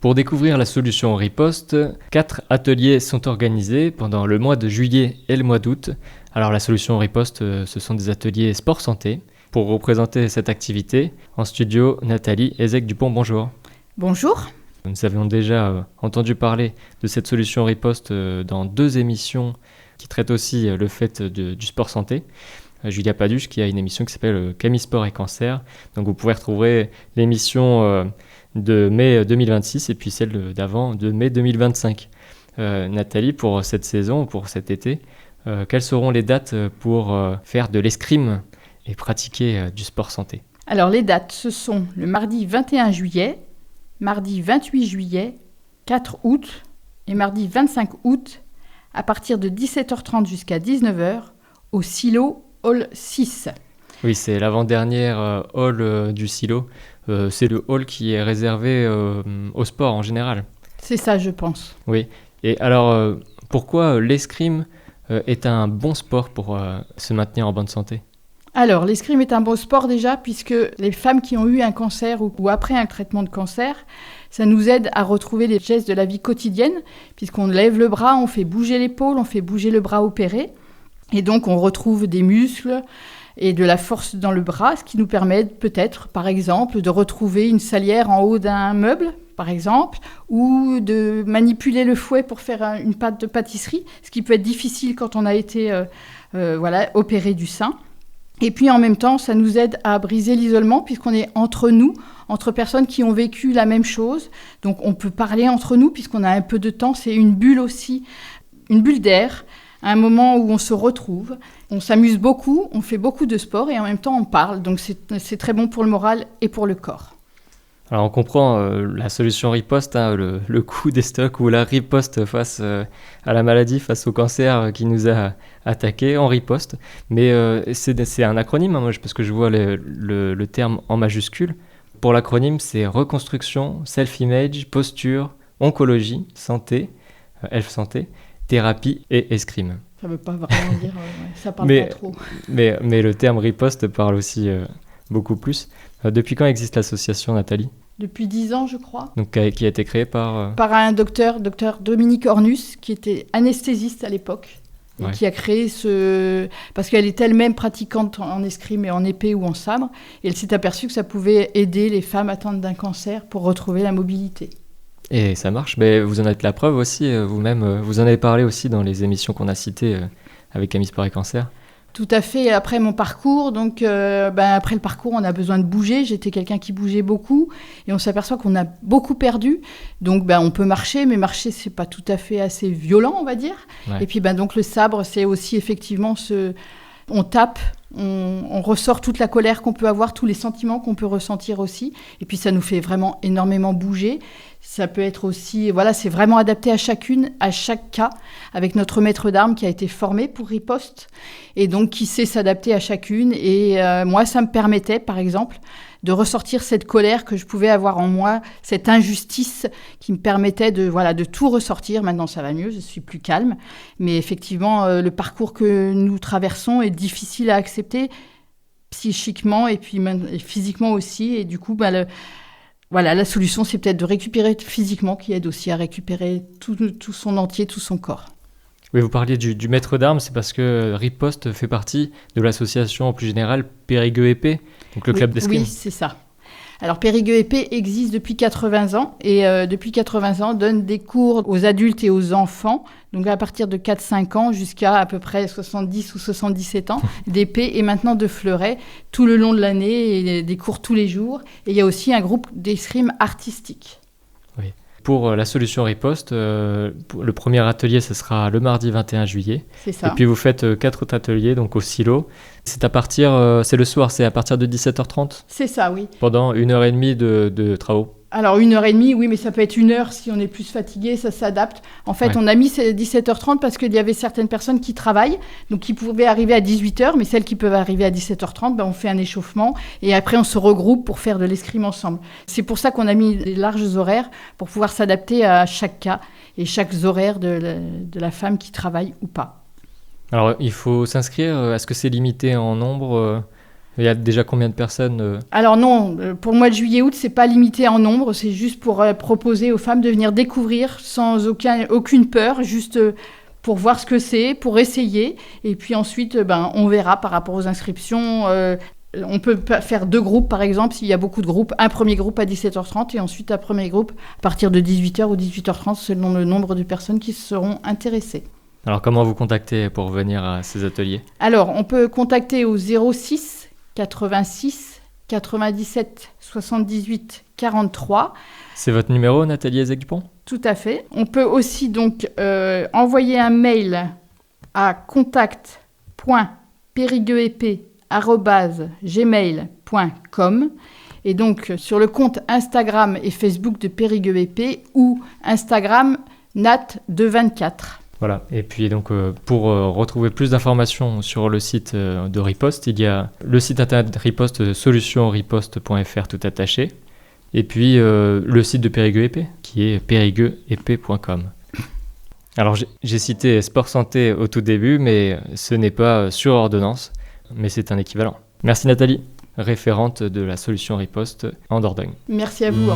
Pour découvrir la solution Riposte, 4 ateliers sont organisés pendant le mois de juillet et le mois d'août. Alors la solution Riposte, ce sont des ateliers sport-santé. Pour représenter cette activité, en studio, Nathalie Ezek-Dupont, bonjour. Bonjour. Nous avions déjà entendu parler de cette solution Riposte dans 2 émissions qui traitent aussi le fait du sport-santé. Julia Paduche qui a une émission qui s'appelle Camille Sport et Cancer. Donc vous pourrez retrouver l'émission de mai 2026 et puis celle d'avant de mai 2025. Nathalie, pour cette saison, pour cet été, quelles seront les dates pour faire de l'escrime et pratiquer du sport santé? Alors les dates, ce sont le mardi 21 juillet, mardi 28 juillet, 4 août et mardi 25 août à partir de 17h30 jusqu'à 19h au Silo Hall 6. Oui, c'est l'avant-dernière hall du Silo. C'est le hall qui est réservé au sport en général. C'est ça, je pense. Oui. Et alors, pourquoi l'escrime est un bon sport pour se maintenir en bonne santé? Alors, l'escrime est un bon sport déjà, puisque les femmes qui ont eu un cancer ou après un traitement de cancer, ça nous aide à retrouver les gestes de la vie quotidienne, puisqu'on lève le bras, on fait bouger l'épaule, on fait bouger le bras opéré, et donc on retrouve des muscles et de la force dans le bras, ce qui nous permet peut-être, par exemple, de retrouver une salière en haut d'un meuble, par exemple, ou de manipuler le fouet pour faire une pâte de pâtisserie, ce qui peut être difficile quand on a été opéré du sein. Et puis en même temps, ça nous aide à briser l'isolement puisqu'on est entre nous, entre personnes qui ont vécu la même chose. Donc on peut parler entre nous puisqu'on a un peu de temps. C'est une bulle aussi, une bulle d'air, un moment où on se retrouve. On s'amuse beaucoup, on fait beaucoup de sport et en même temps on parle. Donc c'est très bon pour le moral et pour le corps. Alors on comprend la solution riposte, le coup des stocks ou la riposte face à la maladie, face au cancer qui nous a attaqué, on riposte. Mais c'est un acronyme, moi, parce que je vois le terme en majuscule. Pour l'acronyme, c'est reconstruction, self-image, posture, oncologie, santé, health santé, thérapie et escrime. Ça ne veut pas vraiment dire, ça parle pas trop. Mais le terme riposte parle aussi beaucoup plus. Depuis quand existe l'association, Nathalie? Depuis 10 ans, je crois. Donc, qui a été créée par un docteur Dominique Ornus, qui était anesthésiste à l'époque, et qui a créé parce qu'elle est elle-même pratiquante en escrime et en épée ou en sabre, et elle s'est aperçue que ça pouvait aider les femmes atteintes d'un cancer pour retrouver la mobilité. Et ça marche, mais vous en êtes la preuve aussi, vous-même, vous en avez parlé aussi dans les émissions qu'on a citées avec Camille Sport et Cancer. Tout à fait. Après mon parcours, donc après le parcours, on a besoin de bouger. J'étais quelqu'un qui bougeait beaucoup et on s'aperçoit qu'on a beaucoup perdu. Donc on peut marcher, mais marcher c'est pas tout à fait assez violent, on va dire. Ouais. Et puis donc le sabre, c'est aussi effectivement on tape, on ressort toute la colère qu'on peut avoir, tous les sentiments qu'on peut ressentir aussi. Et puis ça nous fait vraiment énormément bouger. Ça peut être aussi, c'est vraiment adapté à chaque cas, avec notre maître d'armes qui a été formé pour riposte et donc qui sait s'adapter à chacune. Et moi, ça me permettait, par exemple, de ressortir cette colère que je pouvais avoir en moi, cette injustice qui me permettait de tout ressortir. Maintenant, ça va mieux, je suis plus calme. Mais effectivement, le parcours que nous traversons est difficile à accepter psychiquement et puis physiquement aussi. Et du coup, la solution, c'est peut-être de récupérer physiquement, qui aide aussi à récupérer tout son entier, tout son corps. Oui, vous parliez du maître d'armes, c'est parce que Riposte fait partie de l'association en plus générale Périgueux-Épée, donc le club d'escrime. Oui, c'est ça. Alors Périgueux-Épée existe depuis 80 ans et depuis 80 ans donne des cours aux adultes et aux enfants, donc à partir de 4-5 ans jusqu'à à peu près 70 ou 77 ans, d'épée et maintenant de fleuret tout le long de l'année et des cours tous les jours. Et il y a aussi un groupe d'escrime artistique. Oui. Pour la solution riposte, le premier atelier, ce sera le mardi 21 juillet. C'est ça. Et puis vous faites 4 autres ateliers, donc au silo. C'est le soir, c'est à partir de 17h30 ? C'est ça, oui. Pendant 1h30 de travaux. Alors 1h30, oui, mais ça peut être 1 heure si on est plus fatigué, ça s'adapte. En fait, on a mis 17h30 parce qu'il y avait certaines personnes qui travaillent, donc qui pouvaient arriver à 18h, mais celles qui peuvent arriver à 17h30, on fait un échauffement et après on se regroupe pour faire de l'escrime ensemble. C'est pour ça qu'on a mis des larges horaires pour pouvoir s'adapter à chaque cas et chaque horaire de la femme qui travaille ou pas. Alors il faut s'inscrire, est-ce que c'est limité en nombre Il y a déjà combien de personnes Alors non, pour le mois de juillet-août, c'est pas limité en nombre, c'est juste pour proposer aux femmes de venir découvrir sans aucune peur, juste pour voir ce que c'est, pour essayer. Et puis ensuite, on verra par rapport aux inscriptions. On peut faire 2 groupes, par exemple, s'il y a beaucoup de groupes. Un premier groupe à 17h30 et ensuite un premier groupe à partir de 18h ou 18h30, selon le nombre de personnes qui seront intéressées. Alors, comment vous contacter pour venir à ces ateliers ? Alors, on peut contacter au 06 86 97 78 43. C'est votre numéro, Nathalie Ezek-Dupont ? Tout à fait. On peut aussi donc envoyer un mail à contact.périgueuxépée@gmail.com et donc sur le compte Instagram et Facebook de Périgueux Épée ou Instagram Nat224. Voilà, et puis donc pour retrouver plus d'informations sur le site de Riposte, il y a le site internet Riposte, solutionriposte.fr tout attaché, et puis le site de Périgueux Épée qui est périgueuxépée.com. Alors j'ai cité Sport Santé au tout début, mais ce n'est pas sur ordonnance, mais c'est un équivalent. Merci Nathalie, référente de la solution Riposte en Dordogne. Merci à vous.